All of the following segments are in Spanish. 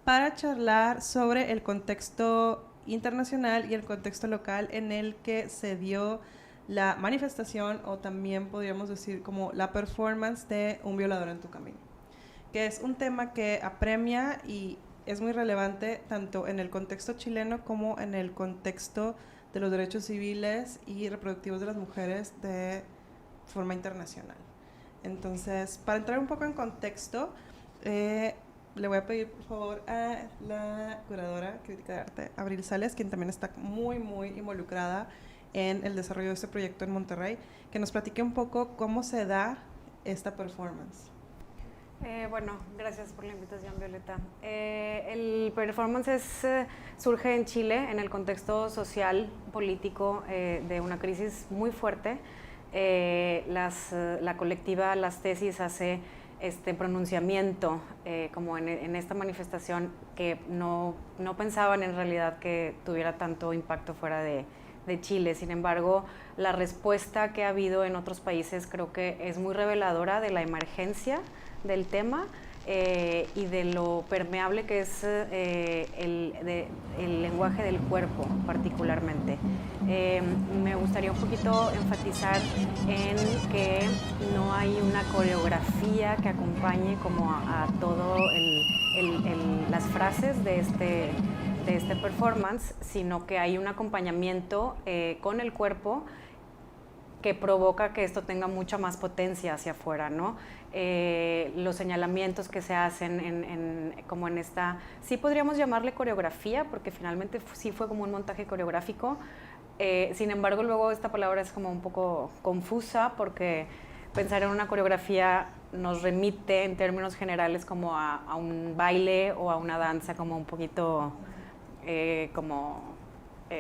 para charlar sobre el contexto internacional y el contexto local en el que se dio la manifestación, o también podríamos decir como la performance de Un violador en tu camino, que es un tema que apremia y es muy relevante tanto en el contexto chileno como en el contexto de los derechos civiles y reproductivos de las mujeres de forma internacional. Entonces, para entrar un poco en contexto, le voy a pedir por favor a la curadora crítica de arte, Abril Sales, quien también está muy involucrada en el desarrollo de este proyecto en Monterrey, que nos platique un poco cómo se da esta performance. Bueno, gracias por la invitación, Violeta. El performance surge en Chile en el contexto social, político de una crisis muy fuerte. La colectiva Las Tesis hace este pronunciamiento como en esta manifestación que no pensaban en realidad que tuviera tanto impacto fuera de Chile. Sin embargo, la respuesta que ha habido en otros países creo que es muy reveladora de la emergencia del tema y de lo permeable que es el lenguaje del cuerpo particularmente. Me gustaría un poquito enfatizar en que no hay una coreografía que acompañe como a todo las frases de este performance, sino que hay un acompañamiento con el cuerpo que provoca que esto tenga mucha más potencia hacia afuera, ¿no? Los señalamientos que se hacen como en esta, sí podríamos llamarle coreografía, porque finalmente sí fue como un montaje coreográfico. Sin embargo, luego esta palabra es como un poco confusa, porque pensar en una coreografía nos remite en términos generales como a un baile o a una danza como un poquito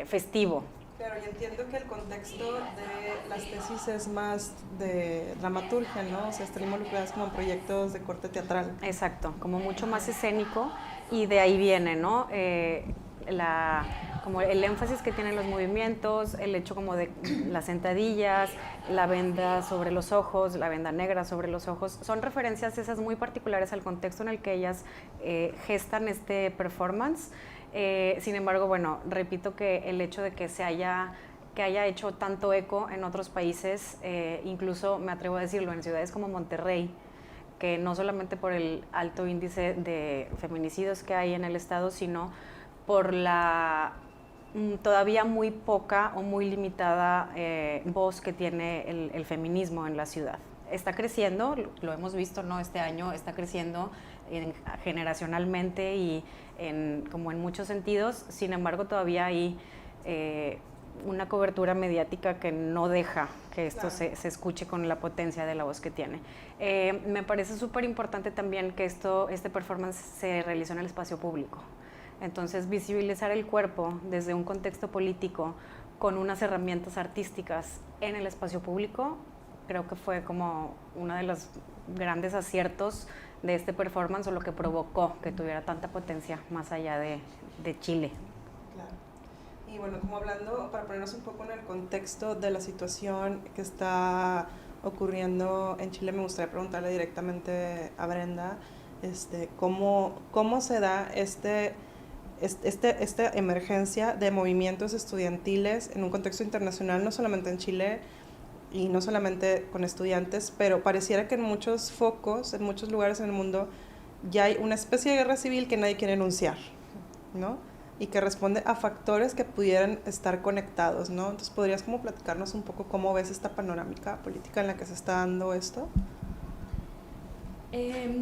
festivo. Claro, y entiendo que el contexto de Las Tesis es más de dramaturgia, ¿no? O sea, están involucradas como en proyectos de corte teatral. Exacto, como mucho más escénico, y de ahí viene, ¿no? Como el énfasis que tienen los movimientos, el hecho como de las sentadillas, la venda sobre los ojos, la venda negra sobre los ojos, son referencias esas muy particulares al contexto en el que ellas gestan este performance. Sin embargo, bueno, repito que el hecho de que haya hecho tanto eco en otros países, incluso me atrevo a decirlo, en ciudades como Monterrey, que no solamente por el alto índice de feminicidios que hay en el estado, sino por la todavía muy poca o muy limitada voz que tiene el feminismo en la ciudad. Está creciendo, lo hemos visto, ¿no? Este año está creciendo generacionalmente y como en muchos sentidos. Sin embargo, todavía hay una cobertura mediática que no deja que esto se escuche con la potencia de la voz que tiene. Me parece súper importante también que este performance se realizó en el espacio público. Entonces, visibilizar el cuerpo desde un contexto político con unas herramientas artísticas en el espacio público, creo que fue como uno de los grandes aciertos de este performance, o lo que provocó que tuviera tanta potencia más allá de Chile. Claro. Y bueno, como hablando, para ponernos un poco en el contexto de la situación que está ocurriendo en Chile, me gustaría preguntarle directamente a Brenda, ¿cómo se da esta emergencia de movimientos estudiantiles en un contexto internacional, no solamente en Chile y no solamente con estudiantes, pero pareciera que en muchos focos, en muchos lugares en el mundo, ya hay una especie de guerra civil que nadie quiere enunciar, ¿no? Y que responde a factores que pudieran estar conectados, ¿no? Entonces, ¿podrías como platicarnos un poco cómo ves esta panorámica política en la que se está dando esto?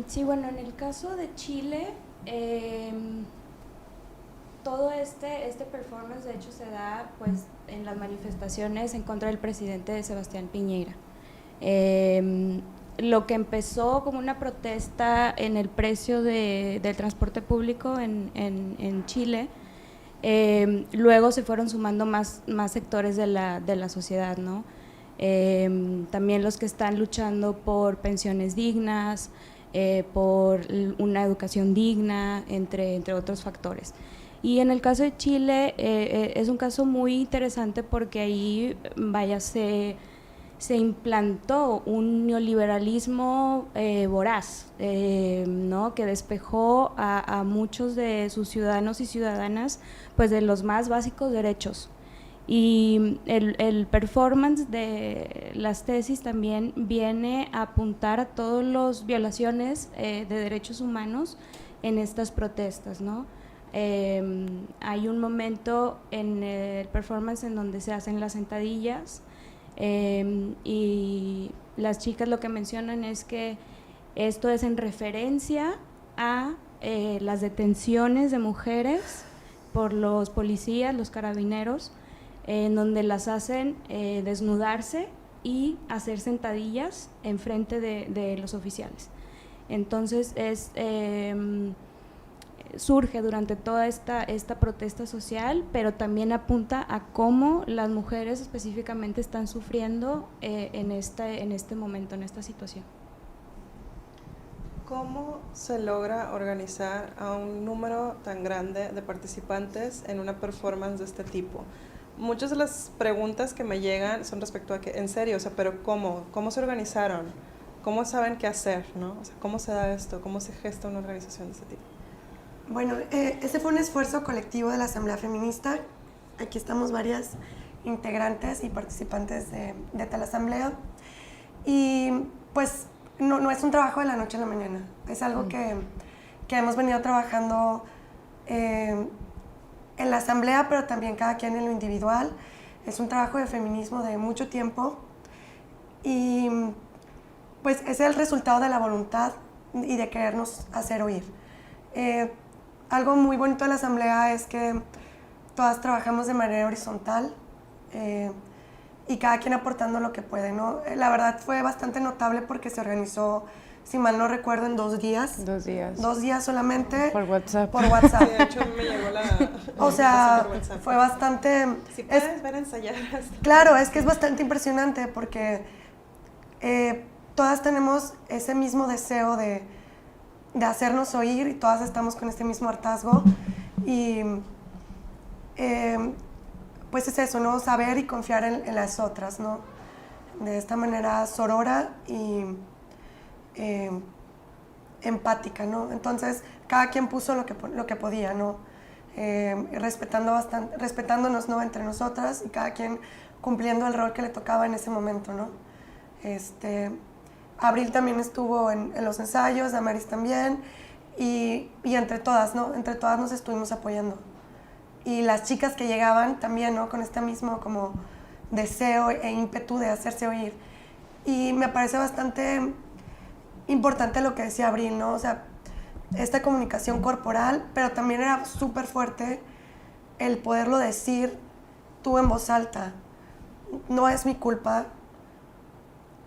Sí, bueno, en el caso de Chile, todo este performance de hecho se da pues en las manifestaciones en contra del presidente Sebastián Piñera. Lo que empezó como una protesta en el precio del transporte público en Chile, luego se fueron sumando más sectores de la sociedad, ¿no? También los que están luchando por pensiones dignas, por una educación digna, entre otros factores. Y en el caso de Chile es un caso muy interesante porque ahí, vaya, se se implantó un neoliberalismo voraz, ¿no? Que despejó a muchos de sus ciudadanos y ciudadanas pues de los más básicos derechos. Y el performance de las tesis también viene a apuntar a todas las violaciones de derechos humanos en estas protestas, ¿no? Hay un momento en el performance en donde se hacen las sentadillas, y las chicas lo que mencionan es que esto es en referencia a las detenciones de mujeres por los policías, los carabineros, en donde las hacen desnudarse y hacer sentadillas en frente de los oficiales. Entonces surge durante toda esta protesta social, pero también apunta a cómo las mujeres específicamente están sufriendo en este momento, en esta situación. ¿Cómo se logra organizar a un número tan grande de participantes en una performance de este tipo? Muchas de las preguntas que me llegan son respecto a que, en serio, o sea, pero ¿cómo se organizaron? ¿Cómo saben qué hacer, no? O sea, ¿cómo se da esto? ¿Cómo se gesta una organización de este tipo? Bueno, ese fue un esfuerzo colectivo de la Asamblea Feminista. Aquí estamos varias integrantes y participantes de tal asamblea. Y pues no es un trabajo de la noche a la mañana. Es algo que hemos venido trabajando en la asamblea, pero también cada quien en lo individual. Es un trabajo de feminismo de mucho tiempo. Y pues es el resultado de la voluntad y de querernos hacer oír. Algo muy bonito de la asamblea es que todas trabajamos de manera horizontal y cada quien aportando lo que puede, ¿no? La verdad fue bastante notable porque se organizó, si mal no recuerdo, en 2 días. 2 días. 2 días solamente. Por WhatsApp. Por WhatsApp. Sí, de hecho me llegó o sea, por WhatsApp. fue bastante... Si puedes ver ensayar. Claro, es que es bastante impresionante porque todas tenemos ese mismo deseo de hacernos oír y todas estamos con este mismo hartazgo y pues es eso, ¿no? Saber y confiar en las otras, ¿no? De esta manera sorora y empática, ¿no? Entonces cada quien puso lo que podía, ¿no? Respetándonos, ¿no? Entre nosotras y cada quien cumpliendo el rol que le tocaba en ese momento, ¿no? Abril también estuvo en los ensayos, Damaris también, y entre todas, ¿no? Entre todas nos estuvimos apoyando. Y las chicas que llegaban también, ¿no? Con este mismo como deseo e ímpetu de hacerse oír. Y me parece bastante importante lo que decía Abril, ¿no? O sea, esta comunicación corporal, pero también era súper fuerte el poderlo decir tú en voz alta. No es mi culpa,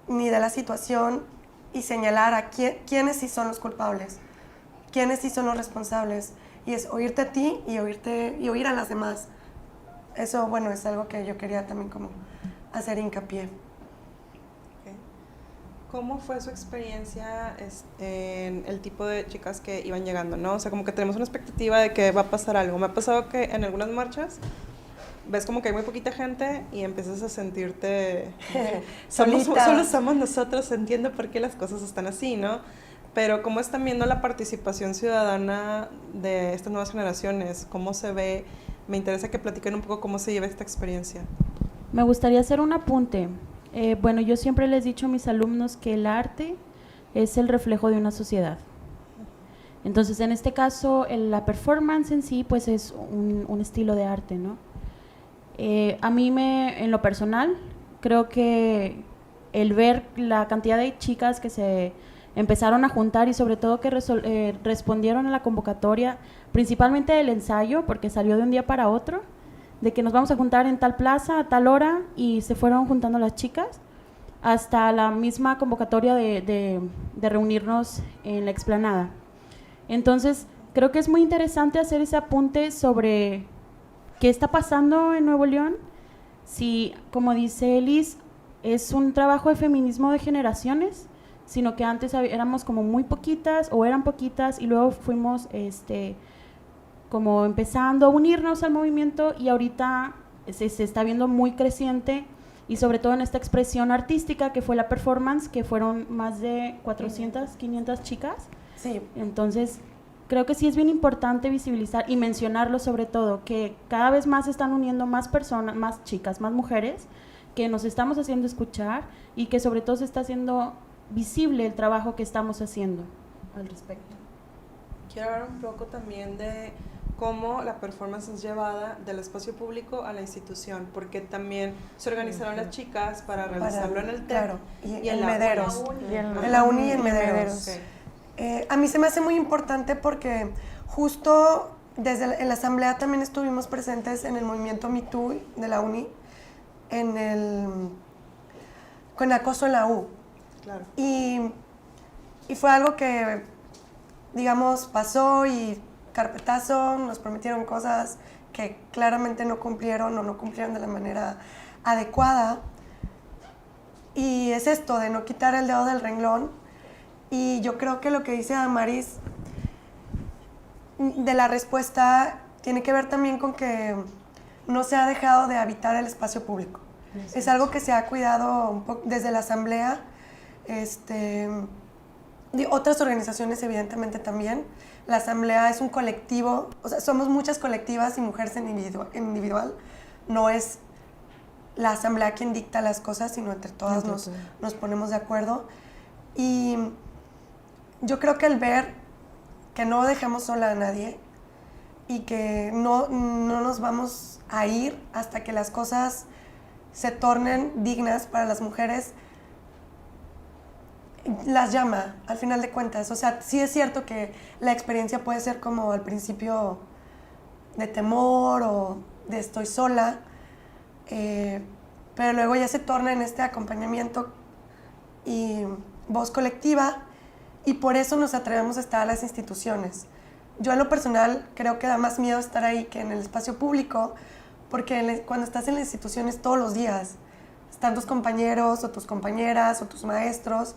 ni de la situación, y señalar a quiénes sí son los culpables, quiénes sí son los responsables, y es oírte a ti y oír a las demás. Eso, bueno, es algo que yo quería también como hacer hincapié. ¿Cómo fue su experiencia en el tipo de chicas que iban llegando, no? O sea, como que tenemos una expectativa de que va a pasar algo. Me ha pasado que en algunas marchas ves como que hay muy poquita gente y empiezas a sentirte solo somos nosotros, entiendo por qué las cosas están así, ¿no? Pero ¿cómo están viendo la participación ciudadana de estas nuevas generaciones? ¿Cómo se ve? Me interesa que platiquen un poco cómo se lleva esta experiencia. Me gustaría hacer un apunte. Bueno, yo siempre les he dicho a mis alumnos que el arte es el reflejo de una sociedad. Entonces, en este caso, la performance en sí, pues es un estilo de arte, ¿no? A mí en lo personal, creo que el ver la cantidad de chicas que se empezaron a juntar y sobre todo que respondieron a la convocatoria, principalmente del ensayo, porque salió de un día para otro, de que nos vamos a juntar en tal plaza a tal hora y se fueron juntando las chicas, hasta la misma convocatoria de reunirnos en la explanada. Entonces, creo que es muy interesante hacer ese apunte sobre qué está pasando en Nuevo León. Si, como dice Elis, es un trabajo de feminismo de generaciones, sino que antes éramos como muy poquitas o eran poquitas y luego fuimos como empezando a unirnos al movimiento y ahorita se está viendo muy creciente y sobre todo en esta expresión artística que fue la performance, que fueron más de 400, 500 chicas. Sí. Entonces, creo que sí es bien importante visibilizar y mencionarlo sobre todo, que cada vez más se están uniendo más personas, más chicas, más mujeres, que nos estamos haciendo escuchar y que sobre todo se está haciendo visible el trabajo que estamos haciendo al respecto. Quiero hablar un poco también de cómo la performance es llevada del espacio público a la institución, porque también se organizaron las chicas para realizarlo en el TEC, claro, y en la Mederos. uni. En la uni y en Mederos. Okay. A mí se me hace muy importante porque justo en la asamblea también estuvimos presentes en el movimiento Me Too de la uni, con acoso en la U. Claro. Y fue algo que, digamos, pasó y carpetazo, nos prometieron cosas que claramente no cumplieron o no cumplieron de la manera adecuada. Y es esto de no quitar el dedo del renglón. Y yo creo que lo que dice Damaris de la respuesta tiene que ver también con que no se ha dejado de habitar el espacio público. Es algo que se ha cuidado un poco desde la asamblea, y otras organizaciones evidentemente también. La asamblea es un colectivo, o sea, somos muchas colectivas y mujeres en individual. No es la asamblea quien dicta las cosas, sino entre todas nos ponemos de acuerdo. Y yo creo que el ver que no dejamos sola a nadie y que no nos vamos a ir hasta que las cosas se tornen dignas para las mujeres, las llama, al final de cuentas. O sea, sí es cierto que la experiencia puede ser como al principio de temor o de estoy sola, pero luego ya se torna en este acompañamiento y voz colectiva, y por eso nos atrevemos a estar a las instituciones. Yo en lo personal creo que da más miedo estar ahí que en el espacio público, porque cuando estás en las instituciones todos los días, están tus compañeros o tus compañeras o tus maestros.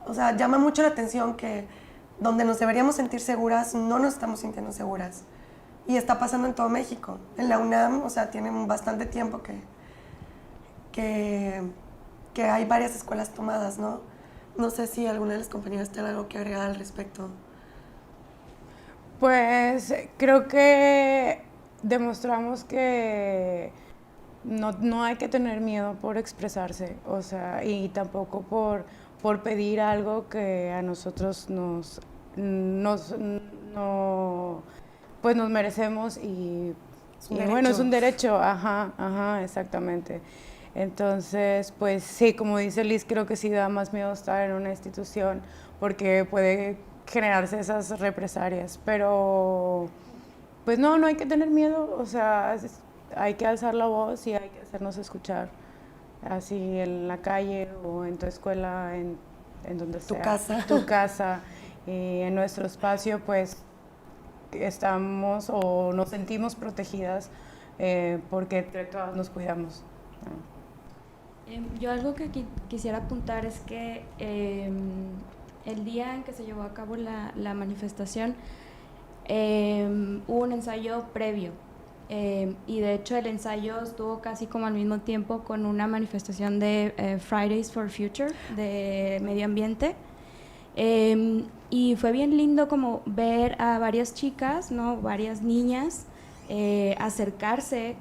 O sea, llama mucho la atención que donde nos deberíamos sentir seguras, no nos estamos sintiendo seguras. Y está pasando en todo México. En la UNAM, o sea, tienen bastante tiempo que hay varias escuelas tomadas, ¿no? No sé si alguna de las compañeras tiene algo que agregar al respecto. Pues creo que demostramos que no hay que tener miedo por expresarse, o sea, y tampoco por pedir algo que a nosotros pues nos merecemos y bueno, es un derecho, ajá, exactamente. Entonces, pues sí, como dice Liz, creo que sí da más miedo estar en una institución porque puede generarse esas represalias, pero pues no hay que tener miedo, o sea, hay que alzar la voz y hay que hacernos escuchar, así en la calle o en tu escuela, en donde sea. Tu casa, y en nuestro espacio, pues estamos o nos sentimos protegidas porque entre todas nos cuidamos. Yo algo que quisiera apuntar es que el día en que se llevó a cabo la manifestación hubo un ensayo previo y de hecho el ensayo estuvo casi como al mismo tiempo con una manifestación de Fridays for Future de medio ambiente, y fue bien lindo como ver a varias chicas, ¿no? Varias niñas acercarse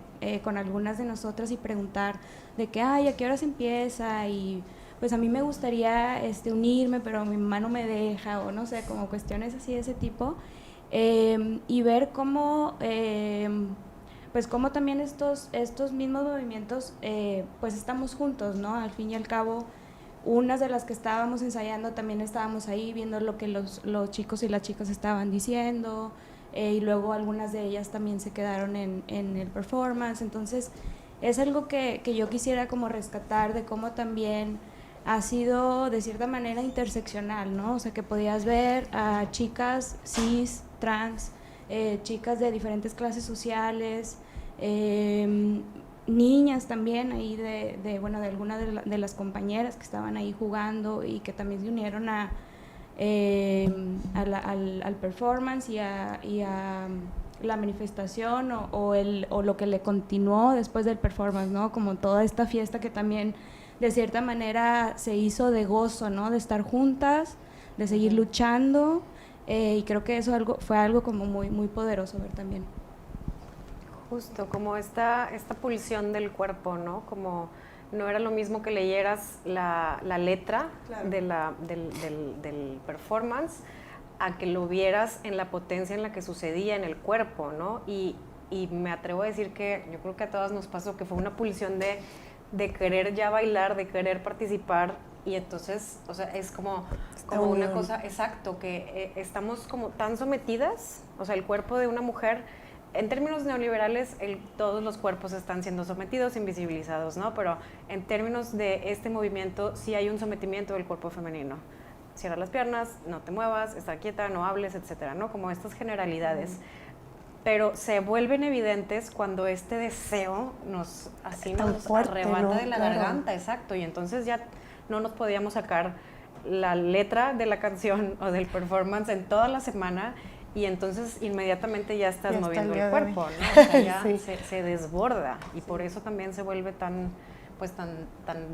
con algunas de nosotras y preguntar de que, ¿a qué horas empieza? Y pues a mí me gustaría unirme, pero mi mamá no me deja, o no sé, como cuestiones así de ese tipo, y ver cómo, pues cómo también estos mismos movimientos, pues estamos juntos, ¿no? Al fin y al cabo, unas de las que estábamos ensayando también estábamos ahí viendo lo que los chicos y las chicas estaban diciendo, y luego algunas de ellas también se quedaron en el performance. Entonces es algo que yo quisiera como rescatar de cómo también ha sido de cierta manera interseccional, ¿no? O sea, que podías ver a chicas cis, trans, chicas de diferentes clases sociales, niñas también ahí de algunas de las compañeras que estaban ahí jugando y que también se unieron al performance y a la manifestación o lo que le continuó después del performance, ¿no? Como toda esta fiesta que también de cierta manera se hizo de gozo, ¿no? De estar juntas, de seguir luchando, y creo que eso fue algo como muy, muy poderoso ver también. Justo, como esta pulsión del cuerpo, ¿no? Como no era lo mismo que leyeras la letra del performance a que lo vieras en la potencia en la que sucedía en el cuerpo, ¿no? Y me atrevo a decir que yo creo que a todas nos pasó que fue una pulsión de querer ya bailar, de querer participar, y entonces, o sea, es como una cosa, exacto, que estamos como tan sometidas, o sea, el cuerpo de una mujer, en términos neoliberales, todos los cuerpos están siendo sometidos, invisibilizados, ¿no? Pero en términos de este movimiento, sí hay un sometimiento del cuerpo femenino. Cierra las piernas, no te muevas, está quieta, no hables, etcétera, ¿no? Como estas generalidades. Pero se vuelven evidentes cuando este deseo nos arrebata, ¿no? De la garganta, exacto. Y entonces ya no nos podíamos sacar la letra de la canción o del performance en toda la semana, y entonces inmediatamente ya estás moviendo el cuerpo, ¿no? O sea, ya sí. se desborda, y por eso también se vuelve tan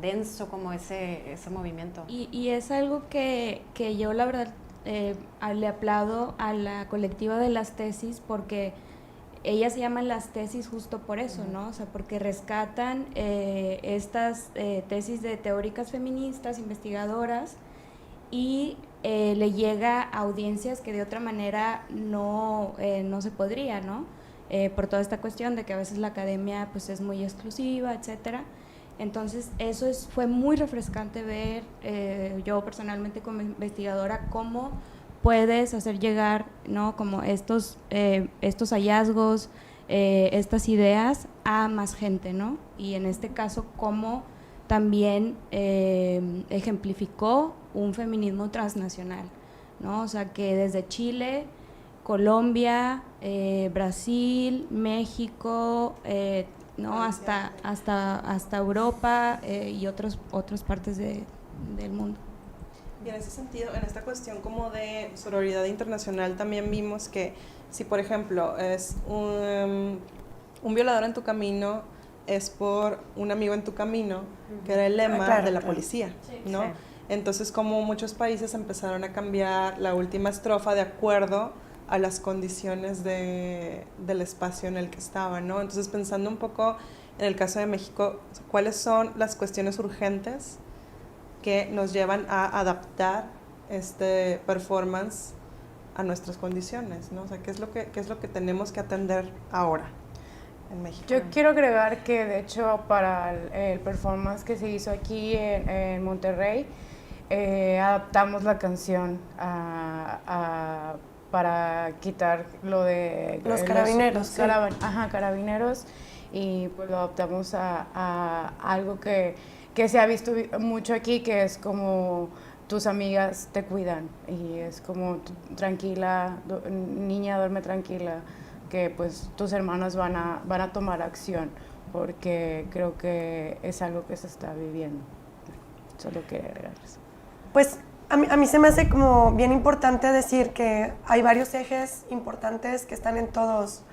denso como ese movimiento. Y es algo que yo la verdad le aplaudo a la colectiva de las tesis, porque ellas se llaman las tesis justo por eso, ¿no? O sea, porque rescatan estas tesis de teóricas feministas, investigadoras, y le llega a audiencias que de otra manera no se podría, ¿no? Por toda esta cuestión de que a veces la academia pues es muy exclusiva, etcétera. Entonces eso fue muy refrescante ver, yo personalmente como investigadora, cómo puedes hacer llegar, ¿no? Como estos hallazgos, estas ideas a más gente, ¿no? Y en este caso, cómo también ejemplificó un feminismo transnacional, ¿no? O sea, que desde Chile, Colombia, Brasil, México, ¿no? hasta Europa y otras partes del mundo. Y en ese sentido, en esta cuestión como de sororidad internacional, también vimos que si, por ejemplo, es un violador en tu camino, es por un amigo en tu camino, que era el lema de la policía, ¿no? Sí. Entonces, como muchos países empezaron a cambiar la última estrofa de acuerdo a las condiciones del espacio en el que estaban, ¿no? Entonces, pensando un poco en el caso de México, ¿cuáles son las cuestiones urgentes que nos llevan a adaptar este performance a nuestras condiciones, ¿no? O sea, ¿qué es lo que tenemos que atender ahora en México? Yo quiero agregar que, de hecho, para el performance que se hizo aquí en Monterrey, adaptamos la canción para quitar lo de los carabineros. Carabineros, y pues lo adaptamos a algo que se ha visto mucho aquí, que es como tus amigas te cuidan, y es como tranquila, niña, duerme tranquila, que pues tus hermanos van a tomar acción, porque creo que es algo que se está viviendo. Solo quería agregar eso. Pues a mí se me hace como bien importante decir que hay varios ejes importantes que están en todos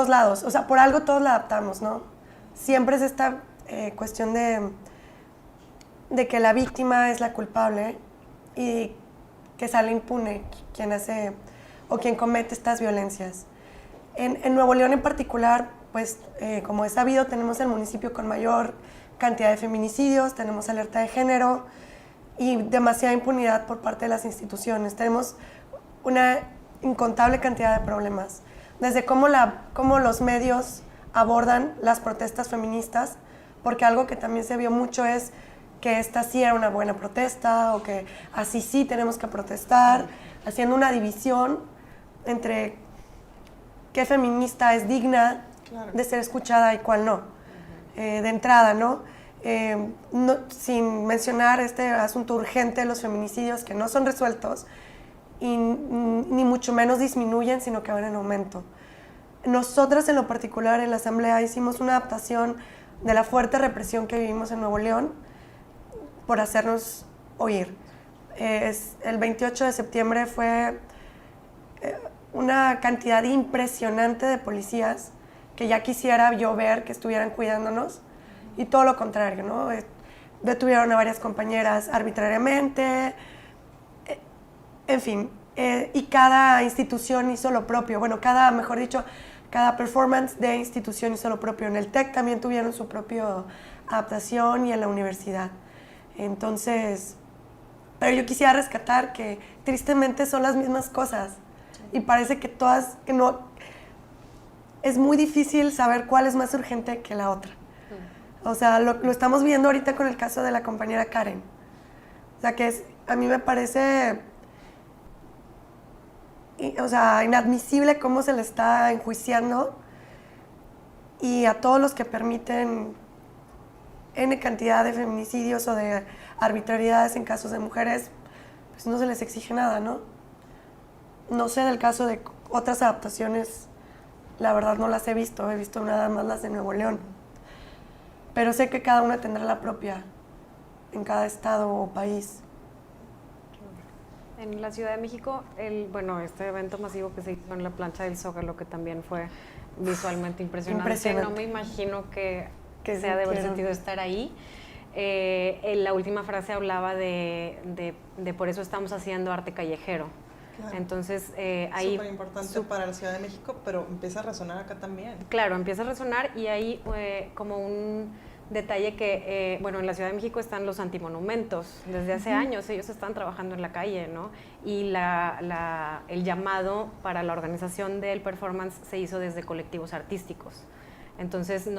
lados. O sea, por algo todos la adaptamos, ¿no? Siempre es esta cuestión de que la víctima es la culpable y que sale impune quien hace o quien comete estas violencias. En Nuevo León en particular, pues como es sabido, tenemos el municipio con mayor cantidad de feminicidios, tenemos alerta de género y demasiada impunidad por parte de las instituciones. Tenemos una incontable cantidad de problemas, desde cómo los medios abordan las protestas feministas, porque algo que también se vio mucho es que esta sí era una buena protesta, o que así sí tenemos que protestar, haciendo una división entre qué feminista es digna de ser escuchada y cuál no, de entrada, ¿no? Sin mencionar este asunto urgente de los feminicidios que no son resueltos y ni mucho menos disminuyen, sino que van en aumento. Nosotras en lo particular en la Asamblea hicimos una adaptación de la fuerte represión que vivimos en Nuevo León por hacernos oír. El 28 de septiembre fue una cantidad impresionante de policías que ya quisiera yo ver que estuvieran cuidándonos, y todo lo contrario, ¿no? Detuvieron a varias compañeras arbitrariamente, en fin, y cada institución hizo lo propio. Bueno, mejor dicho, cada performance de institución hizo lo propio. En el TEC también tuvieron su propia adaptación y en la universidad. Entonces, pero yo quisiera rescatar que tristemente son las mismas cosas y parece que que no, es muy difícil saber cuál es más urgente que la otra. O sea, lo estamos viendo ahorita con el caso de la compañera Karen. O sea, a mí me parece inadmisible cómo se le está enjuiciando, y a todos los que permiten N cantidad de feminicidios o de arbitrariedades en casos de mujeres, pues no se les exige nada, ¿no? No sé del caso de otras adaptaciones, la verdad no las he visto nada más las de Nuevo León. Pero sé que cada una tendrá la propia en cada estado o país. En la Ciudad de México, este evento masivo que se hizo en la plancha del Zócalo, que también fue visualmente impresionante. No me imagino que sea de haber sentido estar ahí. La última frase hablaba de por eso estamos haciendo arte callejero. Claro. Entonces, ahí... Súper importante para la Ciudad de México, pero empieza a resonar acá también. Claro, empieza a resonar, y ahí como un detalle que, en la Ciudad de México están los antimonumentos. Desde hace años ellos están trabajando en la calle, ¿no? Y el llamado para la organización del performance se hizo desde colectivos artísticos. Entonces,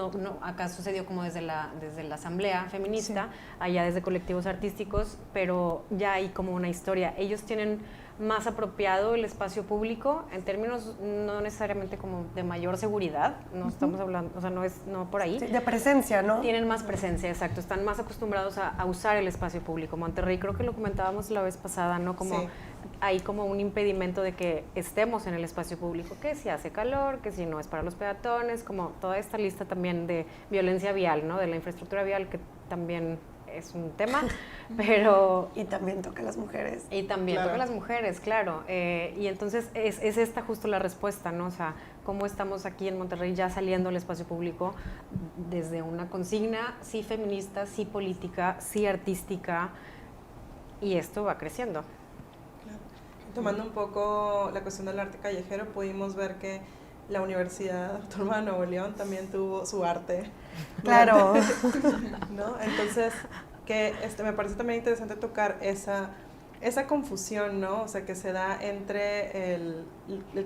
acá sucedió como desde la asamblea feminista, sí, allá desde colectivos artísticos, pero ya hay como una historia. Ellos tienen más apropiado el espacio público en términos no necesariamente como de mayor seguridad, no estamos hablando, o sea, no por ahí. Sí, de presencia, ¿no? Tienen más presencia, exacto, están más acostumbrados a usar el espacio público. Monterrey, creo que lo comentábamos la vez pasada, ¿no? Como sí, hay como un impedimento de que estemos en el espacio público, que si hace calor, que si no es para los peatones, como toda esta lista también de violencia vial, ¿no? De la infraestructura vial, que también es un tema, pero... Y también toca a las mujeres. Y también toca a las mujeres, claro. Y entonces es esta justo la respuesta, ¿no? O sea, cómo estamos aquí en Monterrey ya saliendo al espacio público desde una consigna, sí feminista, sí política, sí artística, y esto va creciendo. Claro. Tomando un poco la cuestión del arte callejero, pudimos ver que la Universidad Autónoma de Nuevo León también tuvo su arte. Claro. ¿No? Entonces, que me parece también interesante tocar esa confusión, ¿no? O sea, que se da entre el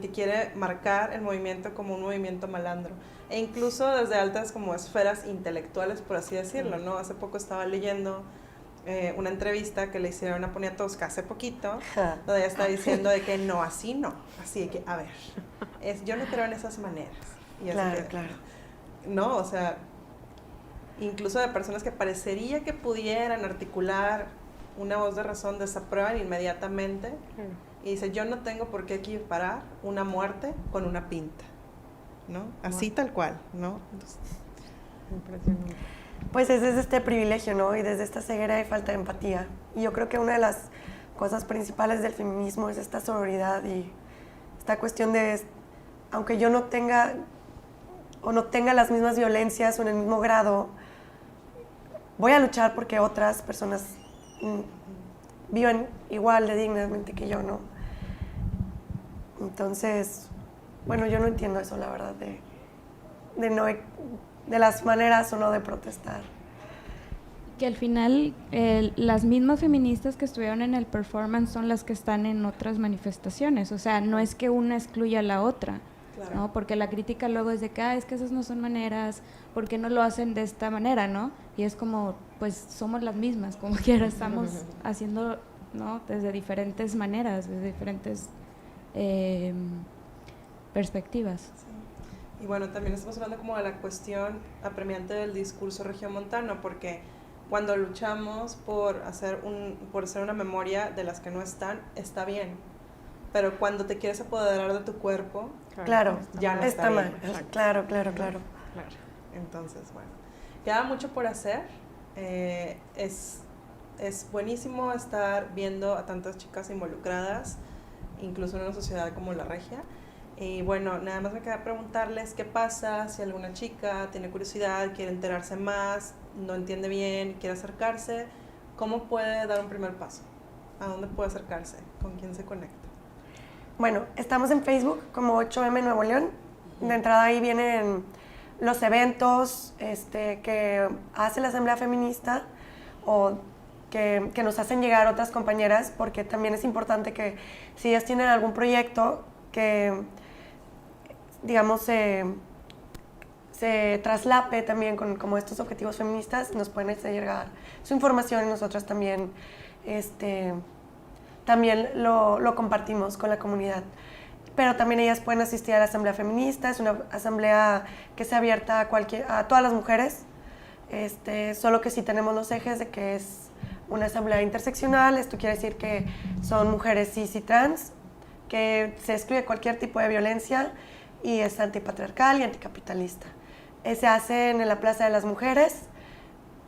que quiere marcar el movimiento como un movimiento malandro, e incluso desde altas como esferas intelectuales, por así decirlo, ¿no? Hace poco estaba leyendo una entrevista que le hicieron a Poniatowska hace poquito, donde ella está diciendo de que no, así no, así de que, a ver, yo no creo en esas maneras. Y claro, claro. No, o sea, incluso de personas que parecería que pudieran articular una voz de razón, desaprueban inmediatamente, y dice, yo no tengo por qué equiparar una muerte con una pinta, ¿no? Así tal cual, ¿no? Entonces, impresionante. Pues ese es este privilegio, ¿no? Y desde esta ceguera hay falta de empatía. Y yo creo que una de las cosas principales del feminismo es esta sororidad y esta cuestión de, aunque yo no tenga las mismas violencias o en el mismo grado, voy a luchar porque otras personas vivan igual de dignamente que yo, ¿no? Entonces, bueno, yo no entiendo eso, la verdad, de las maneras o no de protestar. Que al final las mismas feministas que estuvieron en el performance son las que están en otras manifestaciones, o sea, no es que una excluya a la otra, claro, ¿no? Porque la crítica luego es de que, es que esas no son maneras, ¿por qué no lo hacen de esta manera, no? Y es como, pues somos las mismas, como quiera, estamos haciendo, ¿no? Desde diferentes maneras, desde diferentes perspectivas. Sí. Y bueno, también estamos hablando como de la cuestión apremiante del discurso regiomontano, porque cuando luchamos por hacer una memoria de las que no están, está bien. Pero cuando te quieres apoderar de tu cuerpo, claro, ya no está bien. Claro. Entonces, bueno, queda mucho por hacer. Es buenísimo estar viendo a tantas chicas involucradas. incluso en una sociedad como la regia. Y bueno, nada más me queda preguntarles qué pasa si alguna chica tiene curiosidad, quiere enterarse más, no entiende bien, quiere acercarse, ¿cómo puede dar un primer paso? ¿A dónde puede acercarse? ¿Con quién se conecta? Bueno, estamos en Facebook como 8M Nuevo León. De entrada ahí vienen los eventos que hace la Asamblea Feminista o que nos hacen llegar otras compañeras, porque también es importante que si ellas tienen algún proyecto que, digamos, se traslape también con como estos objetivos feministas, nos pueden hacer llegar su información y nosotras también, también lo compartimos con la comunidad. Pero también ellas pueden asistir a la Asamblea Feminista, es una asamblea que sea abierta a todas las mujeres, solo que sí tenemos los ejes de que es una asamblea interseccional. Esto quiere decir que son mujeres cis y trans, que se excluye cualquier tipo de violencia y es antipatriarcal y anticapitalista. Se hace en la Plaza de las Mujeres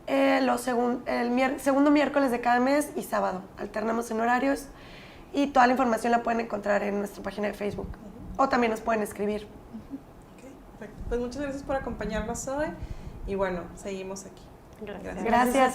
el segundo miércoles de cada mes y sábado. Alternamos en horarios y toda la información la pueden encontrar en nuestra página de Facebook o también nos pueden escribir. Okay, perfecto. Pues muchas gracias por acompañarnos hoy y bueno, seguimos aquí. Gracias.